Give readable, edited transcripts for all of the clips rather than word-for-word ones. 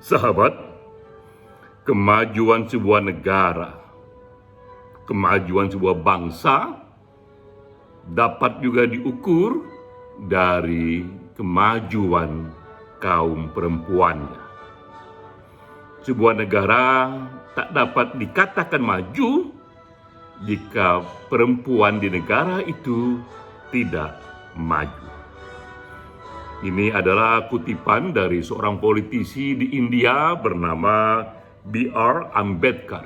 Sahabat, kemajuan sebuah negara, kemajuan sebuah bangsa dapat juga diukur dari kemajuan kaum perempuannya. Sebuah negara tak dapat dikatakan maju jika perempuan di negara itu tidak maju. Ini adalah kutipan dari seorang politisi di India bernama B.R. Ambedkar.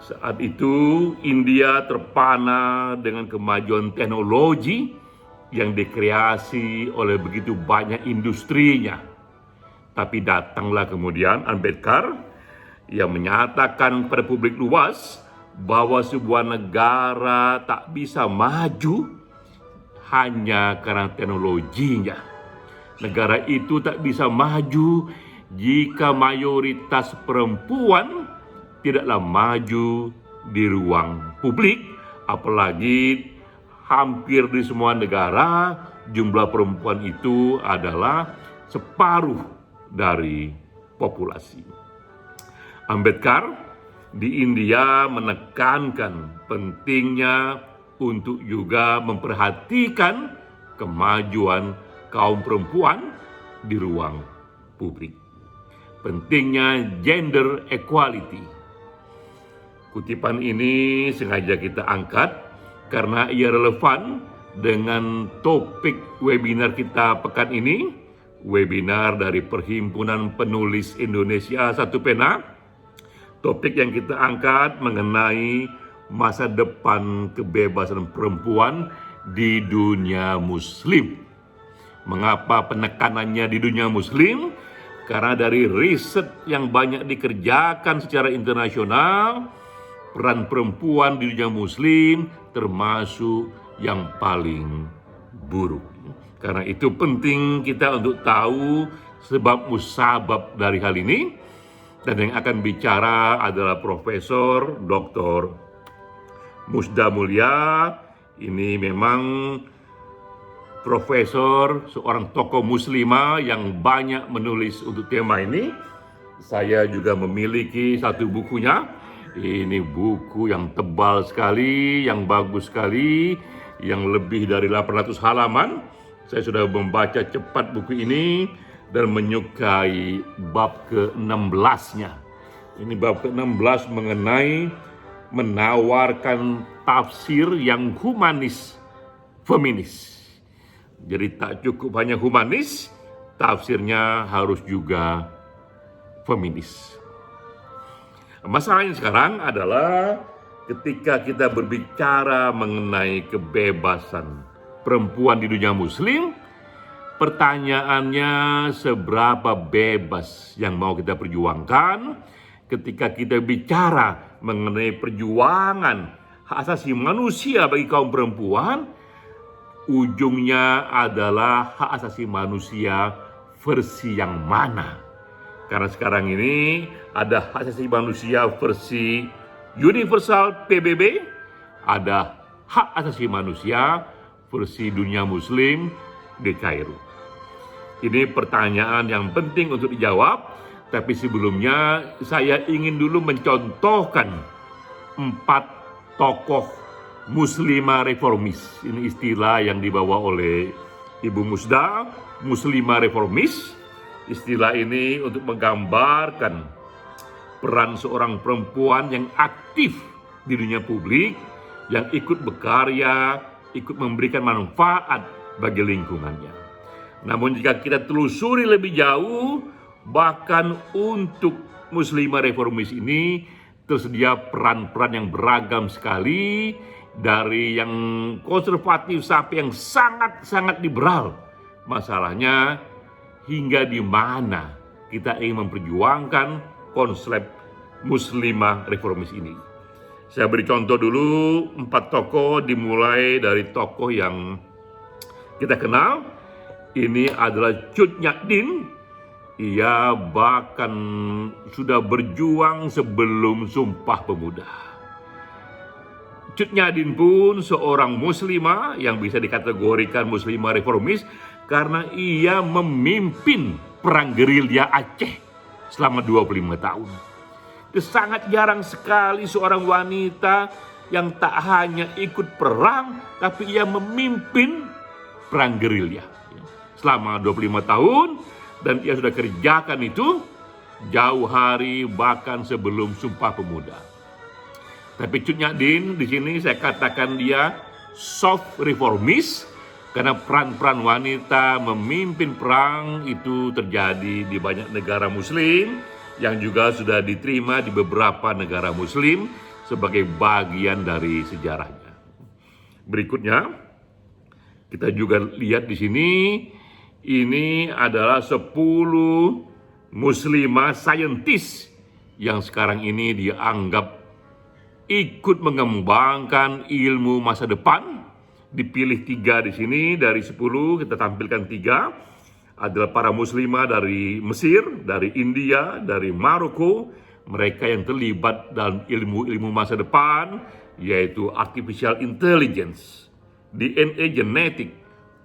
Saat itu India terpana dengan kemajuan teknologi yang dikreasi oleh begitu banyak industrinya. Tapi datanglah kemudian Ambedkar yang menyatakan kepada publik luas bahwa sebuah negara tak bisa maju hanya karena teknologinya. Negara itu tak bisa maju jika mayoritas perempuan tidaklah maju di ruang publik, apalagi hampir di semua negara jumlah perempuan itu adalah separuh dari populasi. Ambedkar di India menekankan pentingnya untuk juga memperhatikan kemajuan kaum perempuan di ruang publik. Pentingnya gender equality. Kutipan ini sengaja kita angkat karena ia relevan dengan topik webinar kita pekan ini, webinar dari Perhimpunan Penulis Indonesia Satu Pena. Topik yang kita angkat mengenai masa depan kebebasan perempuan di dunia muslim. Mengapa penekanannya di dunia muslim? Karena dari riset yang banyak dikerjakan secara internasional, peran perempuan di dunia muslim termasuk yang paling buruk. Karena itu penting kita untuk tahu sebab musabab dari hal ini. Dan yang akan bicara adalah Profesor Dr. Musda Mulia. Ini memang profesor, seorang tokoh muslimah yang banyak menulis untuk tema ini. Saya juga memiliki satu bukunya. Ini buku yang tebal sekali, yang bagus sekali, yang lebih dari 800 halaman. Saya sudah membaca cepat buku ini dan menyukai bab ke-16-nya. Ini bab ke-16 mengenai menawarkan tafsir yang humanis, feminis. Jadi tak cukup hanya humanis, tafsirnya harus juga feminis. Masalahnya sekarang adalah ketika kita berbicara mengenai kebebasan perempuan di dunia muslim, pertanyaannya seberapa bebas yang mau kita perjuangkan. Ketika kita bicara mengenai perjuangan hak asasi manusia bagi kaum perempuan, ujungnya adalah hak asasi manusia versi yang mana? Karena sekarang ini ada hak asasi manusia versi universal PBB, ada hak asasi manusia versi dunia muslim di Kairo. Ini pertanyaan yang penting untuk dijawab, tapi sebelumnya saya ingin dulu mencontohkan 4 tokoh muslimah reformis. Ini istilah yang dibawa oleh Ibu Musda, muslimah reformis. Istilah ini untuk menggambarkan peran seorang perempuan yang aktif di dunia publik, yang ikut berkarya, ikut memberikan manfaat bagi lingkungannya. Namun jika kita telusuri lebih jauh, bahkan untuk muslimah reformis ini tersedia peran-peran yang beragam sekali, dari yang konservatif sampai yang sangat-sangat liberal. Masalahnya hingga di mana kita ingin memperjuangkan konsep muslimah reformis ini. Saya beri contoh dulu 4 tokoh, dimulai dari tokoh yang kita kenal. Ini adalah Cut Nyak Dien. Ia bahkan sudah berjuang sebelum Sumpah Pemuda. Cut Nyak Dien pun seorang muslimah yang bisa dikategorikan muslimah reformis karena ia memimpin perang gerilya Aceh selama 25 tahun. Itu sangat jarang sekali seorang wanita yang tak hanya ikut perang, tapi ia memimpin perang gerilya. Selama 25 tahun, dan ia sudah kerjakan itu jauh hari bahkan sebelum Sumpah Pemuda. Tapi Cut Nyak Dien di sini saya katakan dia soft reformis, karena peran-peran wanita memimpin perang itu terjadi di banyak negara muslim yang juga sudah diterima di beberapa negara muslim sebagai bagian dari sejarahnya. Berikutnya kita juga lihat di sini, ini adalah 10 muslimah saintis yang sekarang ini dianggap ikut mengembangkan ilmu masa depan. Dipilih 3 di sini dari 10, kita tampilkan 3 adalah para muslimah dari Mesir, dari India, dari Maroko. Mereka yang terlibat dalam ilmu-ilmu masa depan, yaitu artificial intelligence, DNA genetik,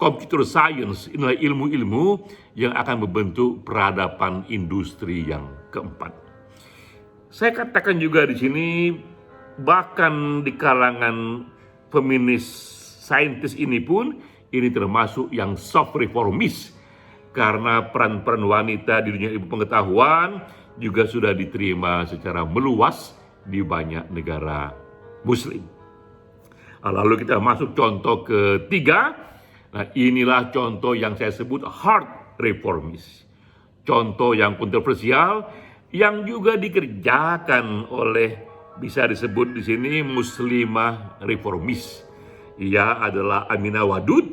computer science. Inilah ilmu-ilmu yang akan membentuk peradaban industri yang keempat. Saya katakan juga di sini, bahkan di kalangan feminis saintis ini pun, ini termasuk yang soft reformis, karena peran-peran wanita di dunia ilmu pengetahuan juga sudah diterima secara meluas di banyak negara muslim. Lalu kita masuk contoh ketiga. Nah, inilah contoh yang saya sebut hard reformis. Contoh yang kontroversial yang juga dikerjakan oleh, bisa disebut di sini, muslimah reformis. Ia adalah Aminah Wadud,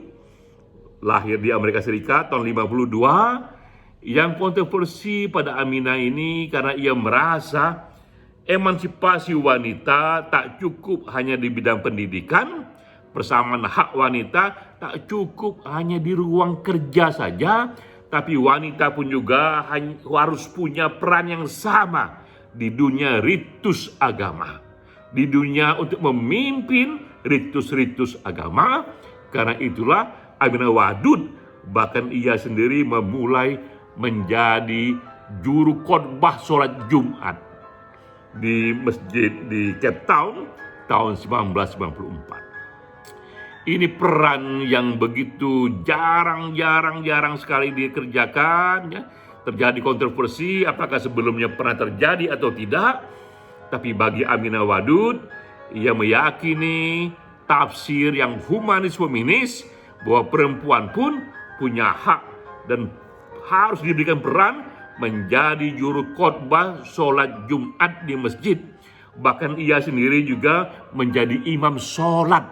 lahir di Amerika Serikat tahun 52. Yang kontroversi pada Aminah ini karena ia merasa emansipasi wanita tak cukup hanya di bidang pendidikan, persamaan hak wanita tak cukup hanya di ruang kerja saja, tapi wanita pun juga harus punya peran yang sama di dunia ritus agama, di dunia untuk memimpin ritus-ritus agama. Karena itulah Aminah Wadud, bahkan ia sendiri memulai menjadi juru khotbah sholat Jumat di masjid di Cape Town tahun 1994. Ini peran yang begitu jarang sekali dikerjakan, ya. Terjadi kontroversi apakah sebelumnya pernah terjadi atau tidak. Tapi bagi Aminah Wadud, ia meyakini tafsir yang humanis feminis bahwa perempuan pun punya hak dan harus diberikan peran menjadi juru khotbah sholat Jumat di masjid. Bahkan ia sendiri juga menjadi imam sholat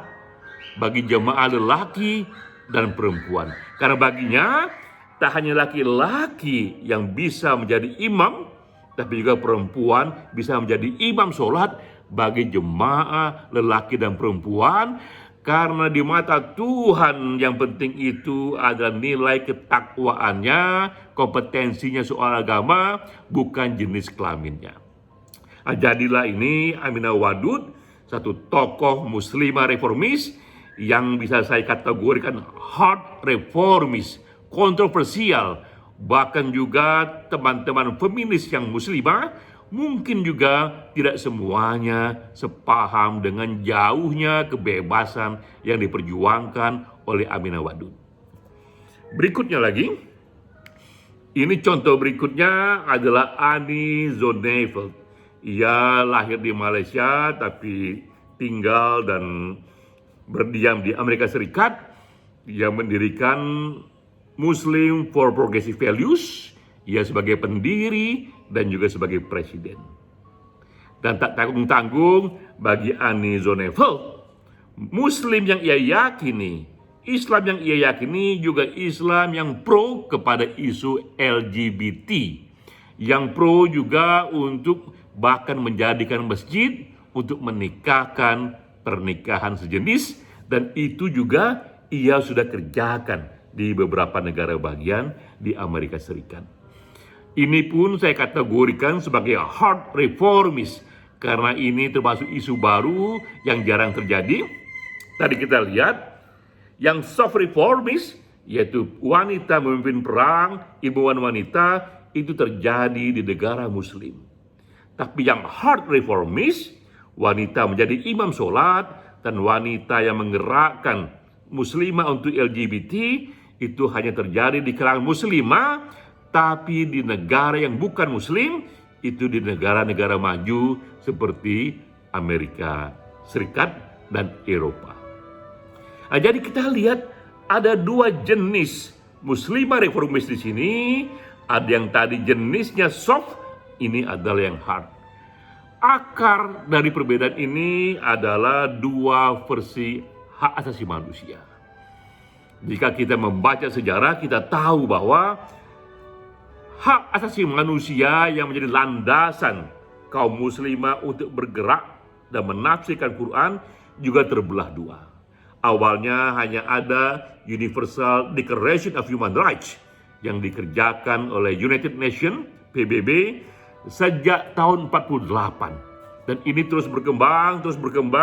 bagi jemaah lelaki dan perempuan. Karena baginya tak hanya laki-laki yang bisa menjadi imam, tapi juga perempuan bisa menjadi imam sholat bagi jemaah lelaki dan perempuan. Karena di mata Tuhan yang penting itu adalah nilai ketakwaannya, kompetensinya soal agama, bukan jenis kelaminnya. Jadilah ini Aminah Wadud, satu tokoh muslimah reformis yang bisa saya kategorikan hard reformis, kontroversial. Bahkan juga teman-teman feminis yang muslimah mungkin juga tidak semuanya sepaham dengan jauhnya kebebasan yang diperjuangkan oleh Aminah Wadud. Berikutnya lagi, ini contoh berikutnya adalah Annie Zonneveld. Ia lahir di Malaysia tapi tinggal dan berdiam di Amerika Serikat. Ia mendirikan Muslim for Progressive Values. Ia sebagai pendiri dan juga sebagai presiden. Dan tak tanggung-tanggung bagi Annie Zonneveld, Muslim yang ia yakini, Islam yang ia yakini juga Islam yang pro kepada isu LGBT, yang pro juga untuk bahkan menjadikan masjid untuk menikahkan pernikahan sejenis, dan itu juga ia sudah kerjakan di beberapa negara bagian di Amerika Serikat. Ini pun saya kategorikan sebagai hard reformis, karena ini termasuk isu baru yang jarang terjadi. Tadi kita lihat yang soft reformis, yaitu wanita memimpin perang, ilmuwan wanita, itu terjadi di negara Muslim. Tapi yang hard reformis, wanita menjadi imam sholat, dan wanita yang menggerakkan muslimah untuk LGBT, itu hanya terjadi di kalangan muslimah, tapi di negara yang bukan muslim, itu di negara-negara maju seperti Amerika Serikat dan Eropa. Nah, jadi kita lihat ada dua jenis muslimah reformis di sini. Ada yang tadi jenisnya soft, ini adalah yang hard. Akar dari perbedaan ini adalah dua versi hak asasi manusia. Jika kita membaca sejarah, kita tahu bahwa hak asasi manusia yang menjadi landasan kaum muslimah untuk bergerak dan menafsirkan Quran juga terbelah dua. Awalnya hanya ada Universal Declaration of Human Rights yang dikerjakan oleh United Nations, PBB, sejak tahun 48. Dan ini terus berkembang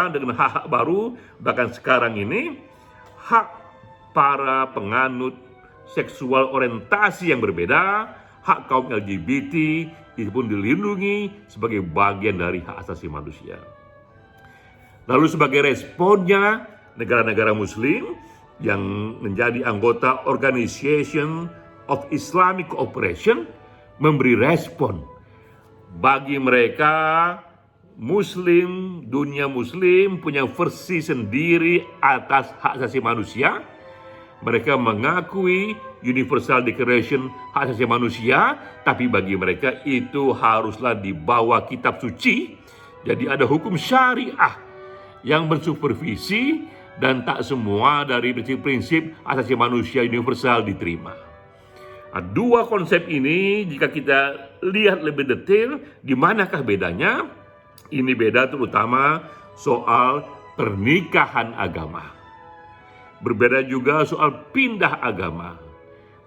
dengan hak-hak baru. Bahkan sekarang ini, hak para penganut seksual orientasi yang berbeda, hak kaum LGBT, itu pun dilindungi sebagai bagian dari hak asasi manusia. Lalu sebagai responnya, negara-negara Muslim yang menjadi anggota Organization of Islamic Cooperation memberi respon. Bagi mereka, Muslim, dunia Muslim punya versi sendiri atas hak asasi manusia. Mereka mengakui Universal Declaration hak asasi manusia, tapi bagi mereka itu haruslah di bawah kitab suci. Jadi ada hukum syariah yang mensupervisi, dan tak semua dari prinsip-prinsip asasi manusia universal diterima. Nah, dua konsep ini jika kita lihat lebih detail, di manakah bedanya? Ini beda terutama soal pernikahan agama. Berbeda juga soal pindah agama.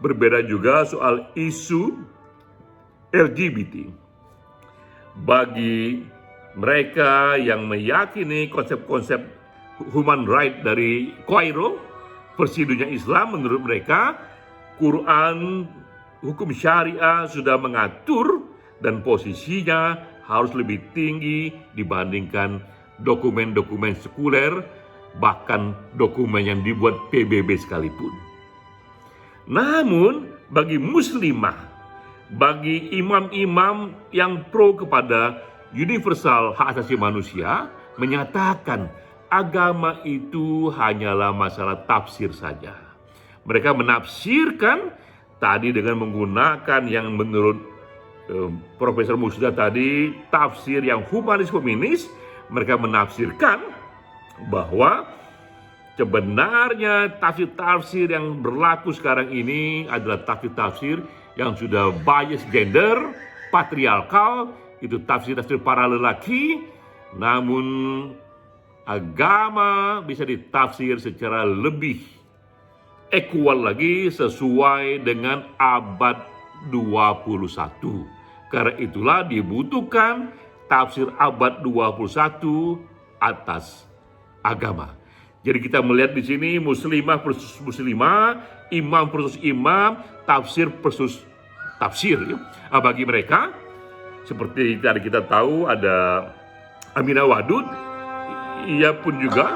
Berbeda juga soal isu LGBT. Bagi mereka yang meyakini konsep-konsep human right dari Kairo, versi dunia Islam, menurut mereka Quran, hukum syariah sudah mengatur dan posisinya harus lebih tinggi dibandingkan dokumen-dokumen sekuler, bahkan dokumen yang dibuat PBB sekalipun. Namun bagi muslimah, bagi imam-imam yang pro kepada universal hak asasi manusia, menyatakan agama itu hanyalah masalah tafsir saja. Mereka menafsirkan tadi dengan menggunakan yang menurut Profesor Musda tadi, tafsir yang humanis feminis. Mereka menafsirkan bahwa sebenarnya tafsir-tafsir yang berlaku sekarang ini adalah tafsir-tafsir yang sudah bias gender, patriarkal, itu tafsir-tafsir para lelaki. Namun agama bisa ditafsir secara lebih equal lagi sesuai dengan abad 21. Karena itulah dibutuhkan tafsir abad 21 atas agama. Jadi kita melihat di sini muslimah versus muslimah, imam versus imam, tafsir versus tafsir. Bagi mereka, seperti tadi kita tahu ada Aminah Wadud, ia pun juga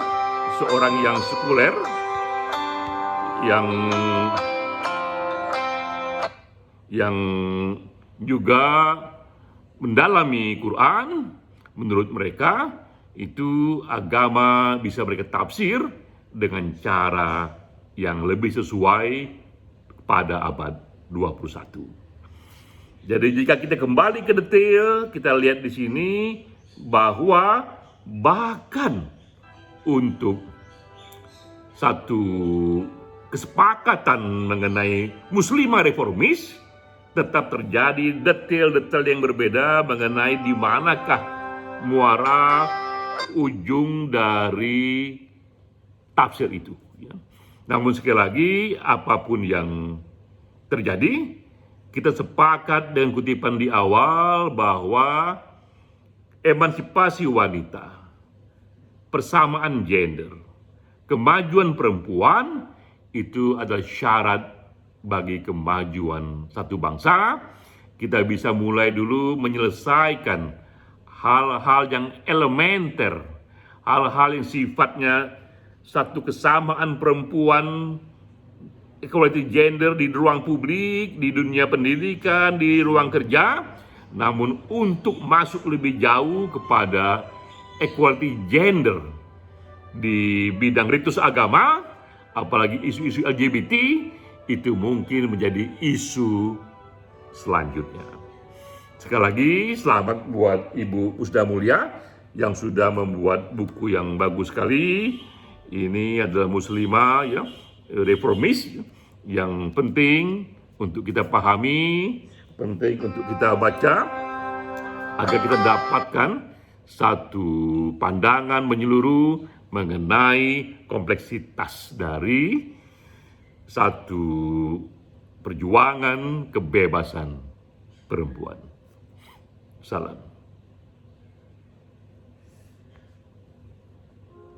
seorang yang sekuler, yang juga mendalami Quran. Menurut mereka itu agama bisa mereka tafsir dengan cara yang lebih sesuai pada abad 21. Jadi jika kita kembali ke detail, kita lihat di sini bahwa bahkan untuk satu kesepakatan mengenai muslimah reformis, tetap terjadi detail-detail yang berbeda mengenai di manakah muara ujung dari tafsir itu. Namun sekali lagi, apapun yang terjadi, kita sepakat dengan kutipan di awal bahwa emansipasi wanita, persamaan gender, kemajuan perempuan itu adalah syarat bagi kemajuan satu bangsa. kita bisa mulai dulu menyelesaikan hal-hal yang elementer, hal-hal yang sifatnya satu kesamaan perempuan, equality gender di ruang publik, di dunia pendidikan, di ruang kerja. Namun untuk masuk lebih jauh kepada equality gender di bidang ritus agama, apalagi isu-isu LGBT, itu mungkin menjadi isu selanjutnya. Sekali lagi selamat buat Ibu Usda Mulia yang sudah membuat buku yang bagus sekali. Ini adalah muslimah ya, reformis yang penting untuk kita pahami, penting untuk kita baca agar kita dapatkan satu pandangan menyeluruh mengenai kompleksitas dari satu perjuangan kebebasan perempuan. Salam.